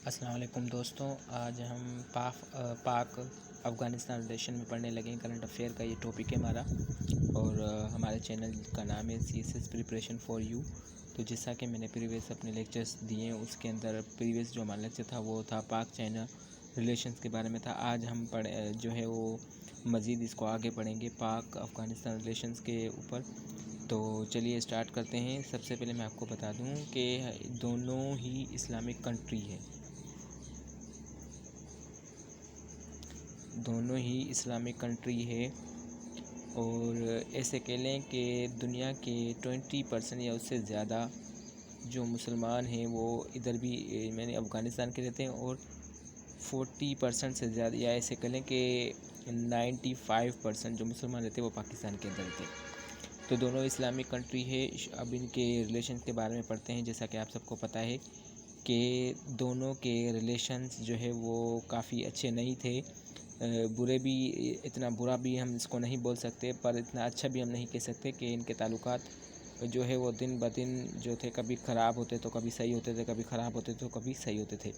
السلام علیکم دوستوں، آج ہم پاک افغانستان ریلیشن میں پڑھنے لگے ہیں۔ کرنٹ افیئر کا یہ ٹاپک ہے ہمارا، اور ہمارے چینل کا نام ہے C S S preparation for you. تو جیسا کہ میں نے پریویس اپنے لیکچرز دیے ہیں، اس کے اندر پریویس جو ہمارا لیکچر تھا وہ تھا پاک چائنا ریلیشنز کے بارے میں تھا۔ آج ہم جو ہے وہ مزید اس کو آگے پڑھیں گے پاک افغانستان ریلیشنز کے اوپر۔ تو چلیے اسٹارٹ کرتے ہیں۔ سب سے پہلے میں آپ کو بتا دوں کہ دونوں ہی اسلامک کنٹری ہے، دونوں ہی اسلامک کنٹری ہے، اور ایسے کہہ لیں کہ دنیا کے 20% یا اس سے زیادہ جو مسلمان ہیں وہ ادھر بھی افغانستان کے رہتے ہیں، اور 40% سے زیادہ یا ایسے کہہ لیں کہ 95% جو مسلمان رہتے ہیں وہ پاکستان کے اندر رہتے ہیں۔ تو دونوں اسلامک کنٹری ہے۔ اب ان کے ریلیشنز کے بارے میں پڑھتے ہیں۔ جیسا کہ آپ سب کو پتہ ہے کہ دونوں کے ریلیشنز جو ہے وہ کافی اچھے نہیں تھے، برے بھی، اتنا برا بھی ہم اس کو نہیں بول سکتے، پر اتنا اچھا بھی ہم نہیں کہہ سکتے کہ ان کے تعلقات جو ہے وہ دن بدن جو تھے کبھی خراب ہوتے تو کبھی صحیح ہوتے تھے، کبھی خراب ہوتے تو کبھی صحیح ہوتے تھے۔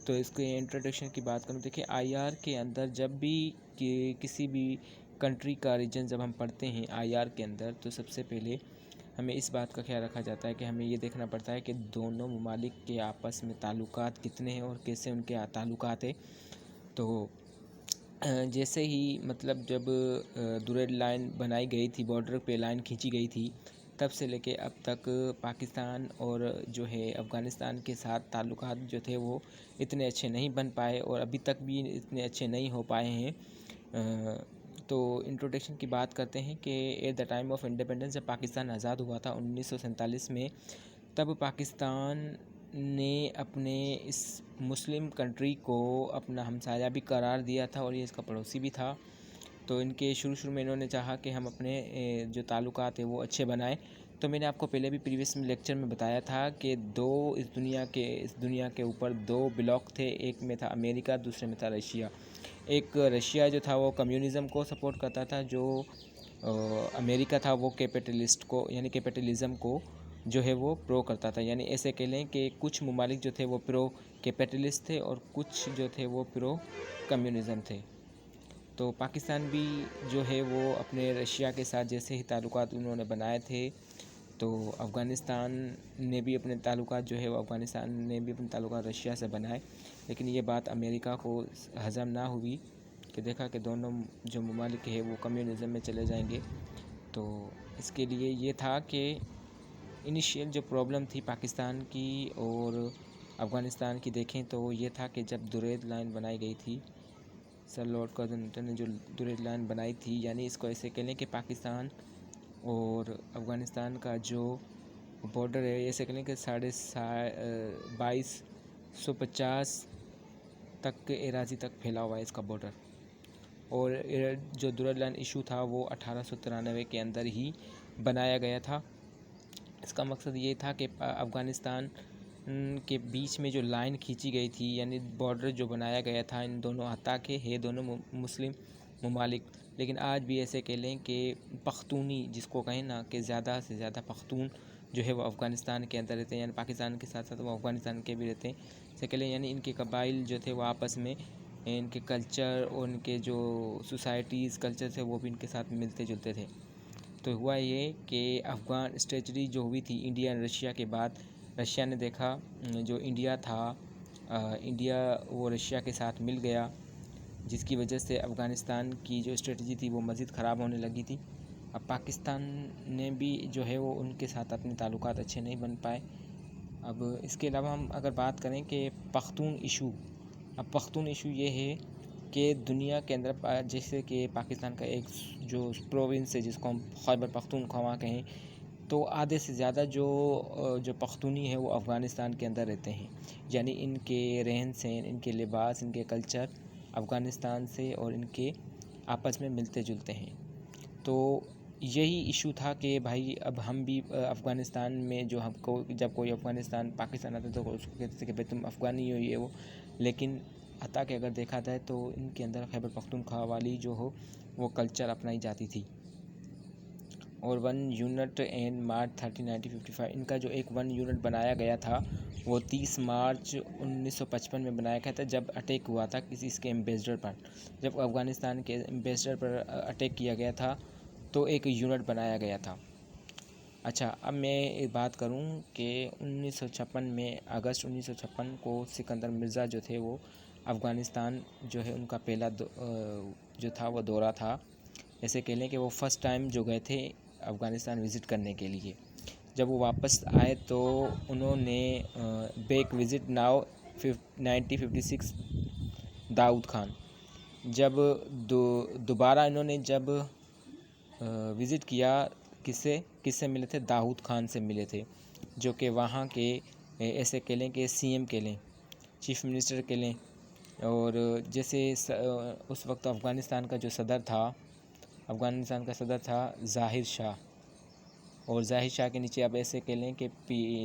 تو اس کے انٹروڈکشن کی بات کروں، دیکھیں آئی آر کے اندر جب بھی کسی بھی کنٹری کا ریجن جب ہم پڑھتے ہیں آئی آر کے اندر، تو سب سے پہلے ہمیں اس بات کا خیال رکھا جاتا ہے کہ ہمیں یہ دیکھنا پڑتا ہے کہ دونوں ممالک کے آپس میں تعلقات کتنے ہیں اور کیسے ان کے تعلقات ہیں۔ تو جیسے ہی جب ڈوریل لائن بنائی گئی تھی، بارڈر پہ لائن کھینچی گئی تھی، تب سے لے کے اب تک پاکستان اور جو ہے افغانستان کے ساتھ تعلقات جو تھے وہ اتنے اچھے نہیں بن پائے، اور ابھی تک بھی اتنے اچھے نہیں ہو پائے ہیں۔ تو انٹروڈکشن کی بات کرتے ہیں کہ at the time of independence, جب پاکستان آزاد ہوا تھا 1947 میں، تب پاکستان نے اپنے اس مسلم کنٹری کو اپنا ہمسایہ بھی قرار دیا تھا، اور یہ اس کا پڑوسی بھی تھا۔ تو ان کے شروع میں انہوں نے چاہا کہ ہم اپنے جو تعلقات ہیں وہ اچھے بنائیں۔ تو میں نے آپ کو پہلے بھی پریویس لیکچر میں بتایا تھا کہ اس دنیا کے اوپر دو بلاک تھے، ایک میں تھا امریکہ، دوسرے میں تھا رشیا۔ ایک رشیا جو تھا وہ کمیونزم کو سپورٹ کرتا تھا، جو امریکہ تھا وہ کیپٹلزم کو جو ہے وہ پرو کرتا تھا۔ یعنی ایسے کہہ لیں کہ کچھ ممالک جو تھے وہ پرو کیپٹلسٹ تھے، اور کچھ جو تھے وہ پرو کمیونزم تھے۔ تو پاکستان بھی جو ہے وہ اپنے رشیا کے ساتھ جیسے ہی تعلقات انہوں نے بنائے تھے، تو افغانستان نے بھی اپنے تعلقات رشیا سے بنائے، لیکن یہ بات امریکہ کو ہضم نہ ہوئی کہ دیکھا کہ دونوں جو ممالک ہیں وہ کمیونزم میں چلے جائیں گے۔ تو اس کے لیے یہ تھا کہ انیشیل جو پرابلم تھی پاکستان کی اور افغانستان کی دیکھیں تو وہ یہ تھا کہ جب ڈوریل لائن بنائی گئی تھی، سر لارڈ کرزنٹن نے جو ڈوریل لائن بنائی تھی، یعنی اس کو ایسے کہہ لیں کہ پاکستان اور افغانستان کا جو بارڈر ہے، ایسے کہہ لیں کہ 2250 تک کے اراضی تک پھیلا ہوا ہے اس کا بارڈر، اور جو ڈوریل لائن ایشو تھا وہ 1893 کے اندر ہی بنایا گیا تھا۔ اس کا مقصد یہ تھا کہ افغانستان کے بیچ میں جو لائن کھینچی گئی تھی، یعنی بارڈر جو بنایا گیا تھا ان دونوں، حتیٰ کہ دونوں مسلم ممالک، لیکن آج بھی ایسے کہہ لیں کہ پختونی جس کو کہیں نا، کہ زیادہ سے زیادہ پختون جو ہے وہ افغانستان کے اندر رہتے ہیں، یعنی پاکستان کے ساتھ ساتھ وہ افغانستان کے بھی رہتے ہیں۔ ایسے کہہ لیں یعنی ان کے قبائل جو تھے وہ آپس میں ان کے کلچر اور ان کے جو سوسائٹیز کلچر تھے وہ بھی ان کے ساتھ ملتے جلتے تھے۔ تو ہوا یہ کہ افغان اسٹریٹجی جو ہوئی تھی انڈیا اور رشیا کے بعد، رشیا نے دیکھا جو انڈیا تھا، انڈیا وہ رشیا کے ساتھ مل گیا، جس کی وجہ سے افغانستان کی جو اسٹریٹجی تھی وہ مزید خراب ہونے لگی تھی۔ اب پاکستان نے بھی جو ہے وہ ان کے ساتھ اپنے تعلقات اچھے نہیں بن پائے۔ اب اس کے علاوہ ہم اگر بات کریں کہ پختون ایشو یہ ہے کہ دنیا کے اندر جیسے کہ پاکستان کا ایک جو پروونس ہے جس کو ہم خیبر پختونخوا کہیں، تو آدھے سے زیادہ جو پختونی ہے وہ افغانستان کے اندر رہتے ہیں، یعنی ان کے رہن سہن، ان کے لباس، ان کے کلچر افغانستان سے اور ان کے آپس میں ملتے جلتے ہیں۔ تو یہی ایشو تھا کہ بھائی اب ہم بھی افغانستان میں جب کوئی افغانستان پاکستان آتا تو اس کو کہتے تھے کہ بھائی تم افغانی ہو یہ وہ، لیکن حتیٰ کہ اگر دیکھا جائے تو ان کے اندر خیبر پختونخوا والی جو ہو وہ کلچر اپنائی جاتی تھی، اور 1 یونٹ ان مارچ 1955. ان کا جو ایک 1 یونٹ بنایا گیا تھا وہ 30 مارچ 1955 میں بنایا گیا تھا، جب اٹیک ہوا تھا کسی اس کے ایمبیسڈر پر. جب افغانستان کے ایمبیسڈر پر اٹیک کیا گیا تھا تو ایک یونٹ بنایا گیا تھا. اچھا، اب میں بات کروں کہ 1956 میں اگست 1956 کو سکندر مرزا جو تھے وہ افغانستان جو ہے ان کا پہلا جو تھا وہ دورہ تھا. ایسے کہہ لیں کہ وہ فرسٹ ٹائم جو گئے تھے افغانستان وزٹ کرنے کے لیے. جب وہ واپس آئے تو انہوں نے بیک وزٹ ناؤ 1956 داؤد خان. جب دوبارہ انہوں نے جب وزٹ کیا کس سے ملے تھے؟ داؤد خان سے ملے تھے، جو کہ وہاں کے ایسے کہہ لیں کہ سی ایم کہہ لیں، چیف منسٹر کہہ لیں. اور جیسے اس وقت افغانستان کا جو صدر تھا ظاہر شاہ، اور ظاہر شاہ کے نیچے اب ایسے کہہ لیں کہ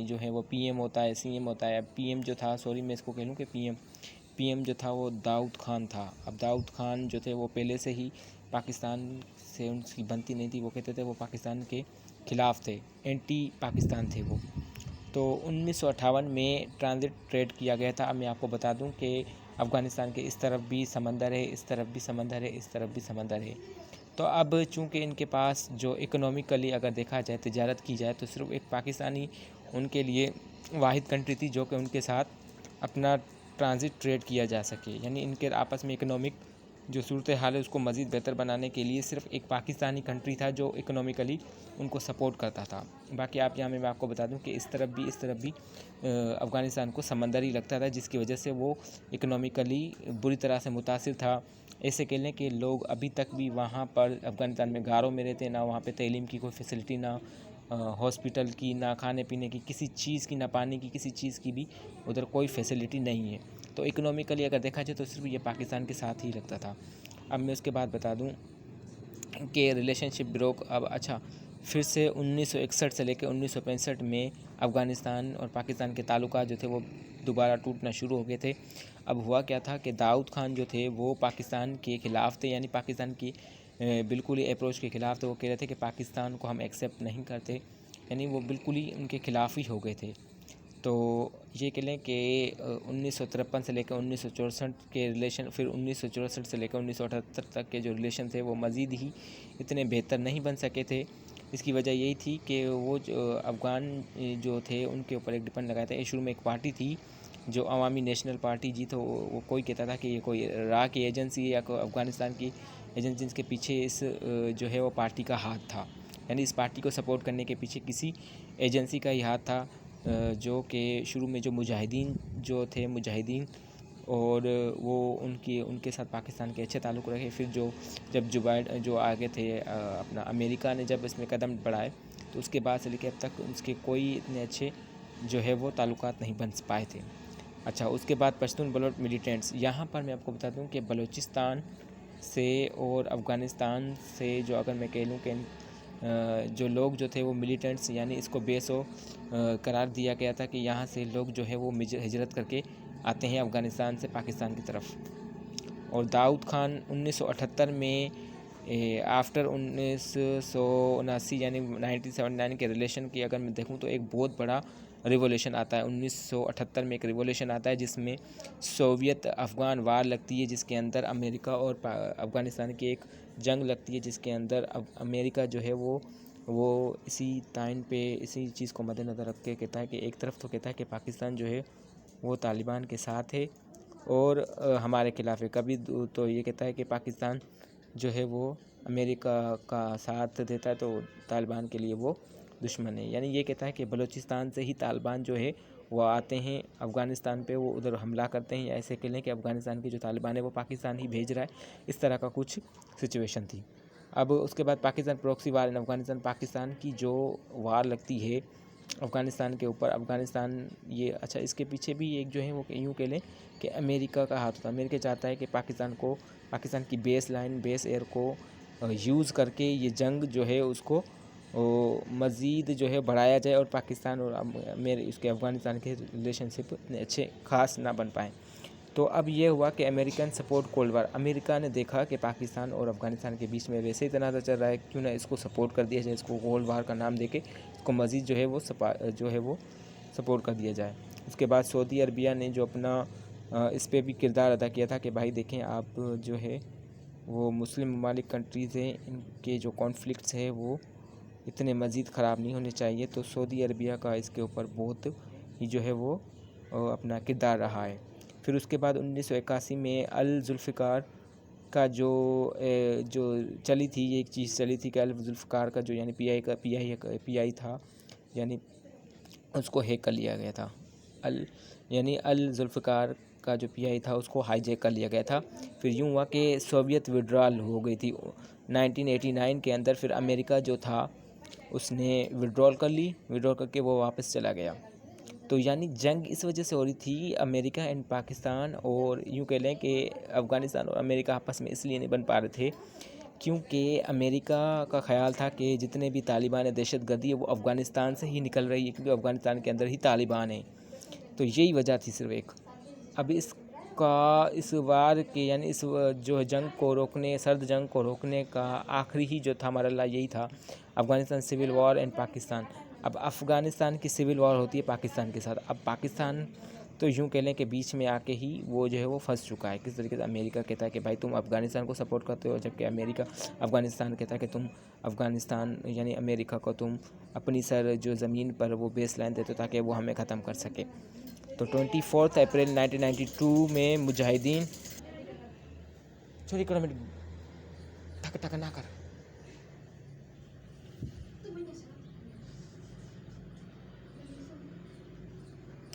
جو ہے وہ پی ایم ہوتا ہے، سی ایم ہوتا ہے. اب پی ایم جو تھا، سوری میں اس کو کہہ لوں کہ پی ایم جو تھا وہ داؤد خان تھا. اب داؤد خان جو تھے وہ پہلے سے ہی پاکستان سے ان کی بنتی نہیں تھی. وہ کہتے تھے وہ پاکستان کے خلاف تھے، اینٹی پاکستان تھے وہ. تو 1958 میں ٹرانزٹ ٹریڈ کیا گیا تھا. اب میں آپ کو بتا دوں کہ افغانستان کے اس طرف بھی سمندر ہے، اس طرف بھی سمندر ہے، اس طرف بھی سمندر ہے. تو اب چونکہ ان کے پاس جو اکنومیکلی اگر دیکھا جائے، تجارت کی جائے، تو صرف ایک پاکستانی ان کے لیے واحد کنٹری تھی جو کہ ان کے ساتھ اپنا ٹرانزٹ ٹریڈ کیا جا سکے. یعنی ان کے آپس میں اکنامک جو صورتحال ہے اس کو مزید بہتر بنانے کے لیے صرف ایک پاکستانی کنٹری تھا جو اکنومیکلی ان کو سپورٹ کرتا تھا. باقی یہاں میں آپ کو بتا دوں کہ اس طرف بھی افغانستان کو سمندر ہی لگتا تھا، جس کی وجہ سے وہ اکنومیکلی بری طرح سے متاثر تھا. ایسے کہہ لیں کہ لوگ ابھی تک بھی وہاں پر افغانستان میں غاروں میں رہتے ہیں، نہ وہاں پہ تعلیم کی کوئی فیسلٹی، نہ ہاسپٹل کی، نہ کھانے پینے کی کسی چیز کی، نہ پانی کی کسی چیز کی بھی ادھر کوئی فیسلٹی نہیں ہے. تو اکنومیکلی اگر دیکھا جائے تو صرف یہ پاکستان کے ساتھ ہی لگتا تھا. اب میں اس کے بعد بتا دوں کہ ریلیشن شپ بروک. اب اچھا، پھر سے 1961 سے لے کے 1965 میں افغانستان اور پاکستان کے تعلقات جو تھے وہ دوبارہ ٹوٹنا شروع ہو گئے تھے. اب ہوا کیا تھا کہ داؤد خان جو تھے وہ پاکستان کے خلاف تھے، یعنی پاکستان کی بالکل ہی اپروچ کے خلاف تھے. وہ کہہ رہے تھے کہ پاکستان کو ہم ایکسیپٹ نہیں کرتے، یعنی وہ بالکل ہی ان کے خلاف ہی ہو گئے تھے. تو یہ کہہ لیں کہ 1953 سے لے کے 1964 کے ریلیشن، پھر 1964 سے لے کے 1978 تک کے جو ریلیشن تھے وہ مزید ہی اتنے بہتر نہیں بن سکے تھے. اس کی وجہ یہی تھی کہ وہ جو افغان جو تھے ان کے اوپر ایک ڈپینڈ لگایا تھا. شروع میں ایک پارٹی تھی جو عوامی نیشنل پارٹی جی، تو وہ کوئی کہتا تھا کہ یہ کوئی را کی ایجنسی یا کوئی افغانستان کی ایجنسی، جس کے پیچھے اس جو ہے وہ پارٹی کا ہاتھ تھا. یعنی اس پارٹی کو سپورٹ کرنے کے پیچھے کسی ایجنسی کا ہی ہاتھ تھا، جو کہ شروع میں جو مجاہدین اور وہ ان کے ساتھ پاکستان کے اچھے تعلق رکھے. پھر جب جو آگے تھے اپنا امریکہ نے جب اس میں قدم بڑھائے تو اس کے بعد سے لے کے اب تک اس کے کوئی اتنے اچھے جو ہے وہ تعلقات نہیں بن پائے تھے. اچھا، اس کے بعد پشتون بلوچ ملیٹنٹس. یہاں پر میں آپ کو بتا دوں کہ بلوچستان سے اور افغانستان سے جو اگر میں کہہ لوں کہ جو لوگ جو تھے وہ ملیٹنٹس، یعنی اس کو بیس قرار دیا گیا تھا کہ یہاں سے لوگ جو ہے وہ ہجرت کر کے آتے ہیں افغانستان سے پاکستان کی طرف. اور داؤد خان 1978 میں آفٹر 1979 یعنی 1979 کے ریلیشن کی اگر میں دیکھوں تو ایک بہت بڑا ریولیوشن آتا ہے. 1978 میں ایک ریولیوشن آتا ہے جس میں سوویت افغان وار لگتی ہے، جس کے اندر امریکہ اور افغانستان کی ایک جنگ لگتی ہے، جس کے اندر امریکہ جو ہے وہ اسی ٹائم پہ اسی چیز کو مد نظر رکھ کے کہتا ہے کہ ایک طرف تو کہتا ہے کہ پاکستان جو ہے وہ طالبان کے ساتھ ہے اور ہمارے خلاف ہے. کبھی تو یہ کہتا ہے کہ پاکستان جو ہے وہ امریکہ کا ساتھ دیتا ہے تو طالبان کے لیے وہ دشمن ہے. یعنی یہ کہتا ہے کہ بلوچستان سے ہی طالبان جو ہے وہ آتے ہیں افغانستان پہ، وہ ادھر حملہ کرتے ہیں، یا ایسے کہہ لیں کہ افغانستان کی جو طالبان ہے وہ پاکستان ہی بھیج رہا ہے. اس طرح کا کچھ سچویشن تھی. اب اس کے بعد پاکستان پروکسی وار ان افغانستان. پاکستان کی جو وار لگتی ہے افغانستان کے اوپر، افغانستان یہ اچھا اس کے پیچھے بھی ایک جو ہے وہ یوں کہہ لیں کہ امریکہ کا ہاتھ ہوتا ہے. امریکہ چاہتا ہے کہ پاکستان کی بیس ایئر کو یوز کر کے یہ جنگ جو ہے اس کو مزید جو ہے بڑھایا جائے اور پاکستان اور اس کے افغانستان کے ریلیشن شپ اتنے اچھے خاص نہ بن پائیں. تو اب یہ ہوا کہ امریکن سپورٹ کولڈ وار، امریکہ نے دیکھا کہ پاکستان اور افغانستان کے بیچ میں ویسے ہی تنازع چل رہا ہے، کیوں نہ اس کو سپورٹ کر دیا جائے، اس کو کولڈ وار کا نام دے کے اس کو مزید جو ہے وہ سپورٹ کر دیا جائے۔ اس کے بعد سعودی عربیہ نے جو اپنا اس پہ بھی کردار ادا کیا تھا کہ بھائی دیکھیں آپ جو ہے وہ مسلم ممالک کنٹریز ہیں، ان کے جو کانفلکٹس ہے وہ اتنے مزید خراب نہیں ہونے چاہیے، تو سعودی عربیہ کا اس کے اوپر بہت ہی جو ہے وہ اپنا کردار رہا ہے۔ پھر اس کے بعد 1981 میں الذوالفقار کا جو چلی تھی، یہ ایک چیز چلی تھی کہ الذوالفقار کا جو یعنی پی آئی تھا، یعنی اس کو ہیک کر لیا گیا تھا، یعنی الذوالفقار کا جو پی آئی تھا اس کو ہائی جیک کر لیا گیا تھا۔ پھر یوں ہوا کہ سوویت وڈرال ہو گئی تھی 1989 کے اندر، پھر امریکہ جو تھا اس نے وڈرال کر کے وہ واپس چلا گیا۔ تو یعنی جنگ اس وجہ سے ہو رہی تھی امریکہ اینڈ پاکستان، اور یوں کہہ لیں کہ افغانستان اور امریکہ آپس میں اس لیے نہیں بن پا رہے تھے کیونکہ امریکہ کا خیال تھا کہ جتنے بھی طالبان دہشت گردی ہے وہ افغانستان سے ہی نکل رہی ہے، کیونکہ افغانستان کے اندر ہی طالبان ہیں، تو یہی وجہ تھی صرف ایک۔ اب اس وار کے یعنی اس جو جنگ کو روکنے، سرد جنگ کو روکنے کا آخری ہی جو تھا مرحلہ یہی تھا، Afghanistan civil war and Pakistan. اب افغانستان کی سول وار ہوتی ہے پاکستان کے ساتھ، اب پاکستان تو یوں کہہ لیں کہ بیچ میں آ کے ہی وہ جو ہے وہ پھنس چکا ہے۔ کس طریقے سے امریکہ کہتا ہے کہ بھائی تم افغانستان کو سپورٹ کرتے ہو، جبکہ افغانستان کہتا ہے کہ تم افغانستان یعنی امریکہ کو تم اپنی سر جو زمین پر وہ بیس لائن دیتے ہو تاکہ وہ ہمیں ختم کر سکے۔ تو 24 اپریل 1992 میں مجاہدین ٹھک نہ کر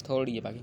تھوڑی ہے باقی